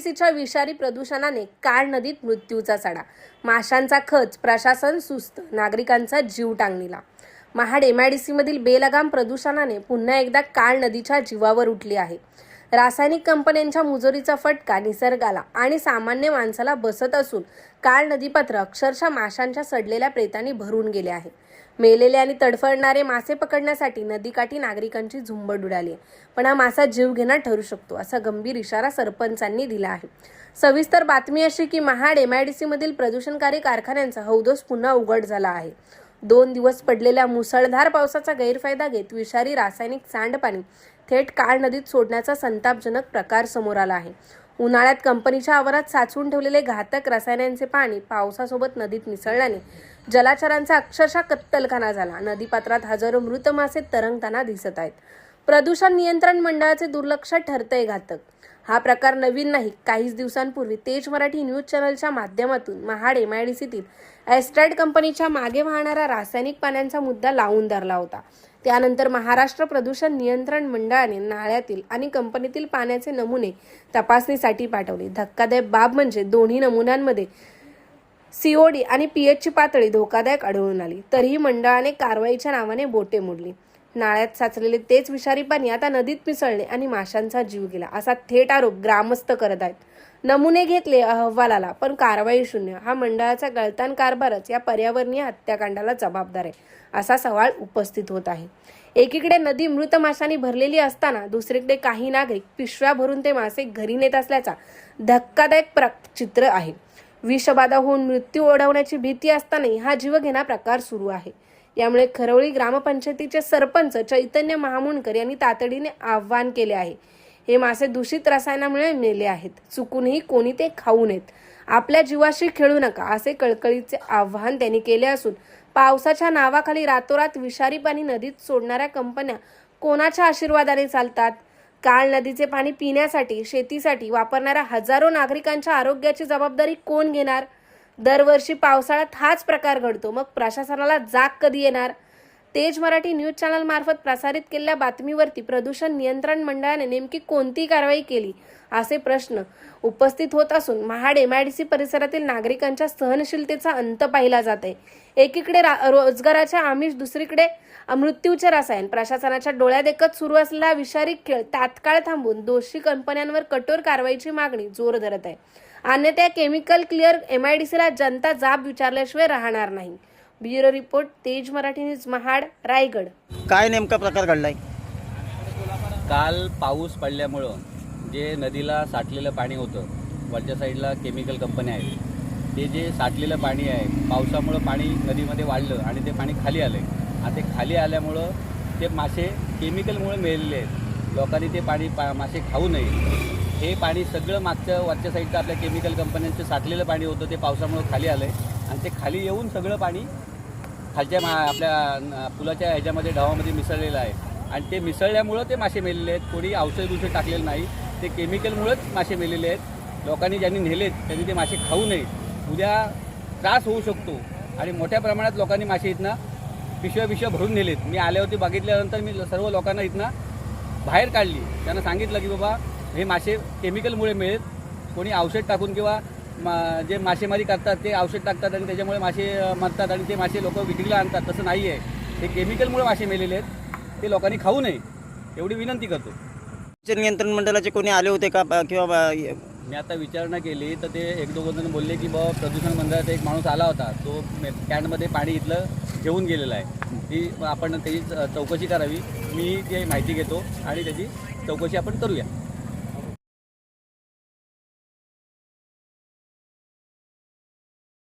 एमआयडीसीच्या विषारी प्रदूषणाने काळ नदीत मृत्यूचा सडा, माशांचा खच, प्रशासन सुस्त, नागरिकांचा जीव टांगणीला। महाड एमआयडीसीमधील बेलगाम प्रदूषणाने पुन्हा एकदा काळ नदीच्या जीवावर उठली आहे। रासायनिक कंपन्यांच्या मुजोरीचा फटका निसर्गाला आणि सामान्य माणसाला बसत असून काळ नदीपात्र अक्षरशः माशांच्या सडलेल्या प्रेतांनी भरून गेले आहे। मेलेले आणि तडफडणारे मासे पकडण्यासाठी नदीकाठी नागरिकांची झुंबड उडाली आहे, पण हा मासा जीवघेणा ठरू शकतो असा गंभीर इशारा सरपंचांनी दिला आहे। सविस्तर बातमी अशी की महाड एमआयडीसी मधील प्रदूषणकारी कारखान्यांचा हौदोस पुन्हा उघड झाला आहे। 2 दिवस पडलेल्या मुसळधार पावसाचा गैरफायदा घेत विषारी रासायनिक सांडपाणी थेट काळ नदीत सोडण्याचा संतापजनक प्रकार समोर आला आहे। उन्हाळ्यात कंपनीच्या आवारात साचवून ठेवलेले घातक रसायनांचे पाणी पावसासोबत नदीत मिसळल्याने जलचरांचा अक्षरशः कत्तलखाना झाला। नदीपात्रात हजारो मृत मासे तरंगताना दिसत आहेत। प्रदूषण नियंत्रण मंडळाचे दुर्लक्ष ठरतंय घातक। हा प्रकार नवीन नाही। काहीच दिवसांपूर्वी तेज मराठी न्यूज चॅनलच्या माध्यमातून महाड एमआयडीसीतील एस्ट्राइड कंपनीच्या मागे वाहणाऱ्या रासायनिक पाण्याचा मुद्दा लावून धरला होता। त्यानंतर महाराष्ट्र प्रदूषण नियंत्रण मंडळाने नाळ्यातील आणि कंपनीतील पाण्याचे नमुने तपासणीसाठी पाठवले। धक्कादायक बाब म्हणजे दोन्ही नमुन्यांमध्ये सीओडी आणि पीएचची पातळी धोकादायक आढळून आली। तरीही मंडळाने कारवाईच्या नावाने बोटे मोडली। नाळ्यात साचलेले तेच विषारी पाणी आता नदीत मिसळले आणि माशांचा जीव गेला असा थेट आरोप ग्रामस्थ करत आहेत। नमुने घेतले, अहवाल आला, पण कारवाई शून्य। हा मंडळाचा गळतान कारभारच या पर्यावरणीय हत्याकांडाला जबाबदार आहे असा सवाल उपस्थित होत आहे। एकीकडे नदी मृत माशांनी भरलेली असताना दुसरीकडे काही नागरिक पिशव्या भरून ते मासे घरी नेत असल्याचा धक्कादायक चित्र आहे। विषबाधा होऊन मृत्यू ओढवण्याची भीती असतानाही हा जीवघेणा प्रकार सुरू आहे। यामुळे खरवळी ग्रामपंचायतीचे सरपंच चैतन्य महामुंडकर यांनी तातडीने आवाहन केले आहे। हे मासे दूषित रसायनामुळे मेले आहेत, चुकूनही कोणी ते खाऊ नयेत, आपल्या जीवाशी खेळू नका असे कळकळीचे आवाहन त्यांनी केले असून पावसाच्या नावाखाली रातोरात विषारी पाणी नदीत सोडणाऱ्या कंपन्या कोणाच्या आशीर्वादाने चालतात? काळ नदीचे पाणी पिण्यासाठी, शेतीसाठी वापरणाऱ्या हजारो नागरिकांच्या आरोग्याची जबाबदारी कोण घेणार? दरवर्षी पावसाळ्यात हाच प्रकार घडतो, मग प्रशासनाला जाग कधी येणार? तेज मराठी न्यूज चॅनल मार्फत प्रसारित केलेल्या बातमीवरती प्रदूषण नियंत्रण मंडळाने नेमकी कोणती कारवाई केली असे प्रश्न उपस्थित होत असून महाड एमआयडीसी परिसरातील नागरिकांच्या सहनशीलतेचा अंत पाहिला जात आहे। एकीकडे रोजगाराच्या आमिष, दुसरीकडे मृत्यूचे रसायन। प्रशासनाच्या डोळ्यादेखत सुरू असलेला विषारी खेळ तात्काळ थांबून दोषी कंपन्यांवर कठोर कारवाईची मागणी जोर धरत आहे। अन्यथा केमिकल क्लिअर एमआयडीसीला जनता जाब विचारल्याशिवाय राहणार नाही। ब्युरो रिपोर्ट, तेज मराठी न्यूज, महाड, रायगड। काय नेमका प्रकार घडलाय? काल पाऊस पडल्यामुळं जे नदीला साठलेलं पाणी होतं, वरच्या साईडला केमिकल कंपन्या आहेत, ते जे साठलेलं पाणी आहे पावसामुळं पाणी नदीमध्ये वाढलं आणि ते पाणी खाली आलं आहे। आणि ते खाली आल्यामुळं ते मासे केमिकलमुळे मेलेले आहेत। लोकांनी ते पाणी मासे खाऊ नये। हे पाणी सगळं मागचं वरच्या साईडचं आपल्या केमिकल कंपन्यांचं साठलेलं पाणी होतं, ते पावसामुळं खाली आलं आहे आणि ते खाली येऊन सगळं पाणी खालच्या आपल्या पुलाच्या ह्याच्यामध्ये ढावामध्ये मिसळलेलं आहे आणि ते मिसळल्यामुळं ते मासे मेलेले आहेत। कोणी औषध टाकलेलं नाही, ते केमिकलमुळंच मासे मेलेले आहेत। लोकांनी ज्यांनी नेलेत त्यांनी ते मासे खाऊ नये, उद्या त्रास होऊ शकतो। आणि मोठ्या प्रमाणात लोकांनी मासे इथनं पिशव्या भरून नेलेत। मी आल्यावरती बघितल्यानंतर मी सर्व लोकांना इथनं बाहेर काढली, त्यांना सांगितलं की बाबा हे मासे केमिकलमुळे मिळेल, कोणी औषध टाकून किंवा जे मासेमारी करतात ते औषध टाकतात आणि त्याच्यामुळे मासे मरतात आणि ते मासे लोक विक्रीला आणतात। तसं नाही आहे, ते केमिकलमुळे मासे मेलेले आहेत, ते लोकांनी खाऊ नये एवढी विनंती करतो। नियंत्रण मंडळाचे कोणी आले होते का किंवा मी आता विचारणा केली तर ते 1-2 जण बोलले की बाबा प्रदूषण मंडळाचा एक माणूस आला होता, तो कॅनमध्ये पाणी इथलं घेऊन गेलेला आहे, ती आपण त्याची चौकशी करावी। मी ती माहिती घेतो आणि त्याची चौकशी आपण करूया।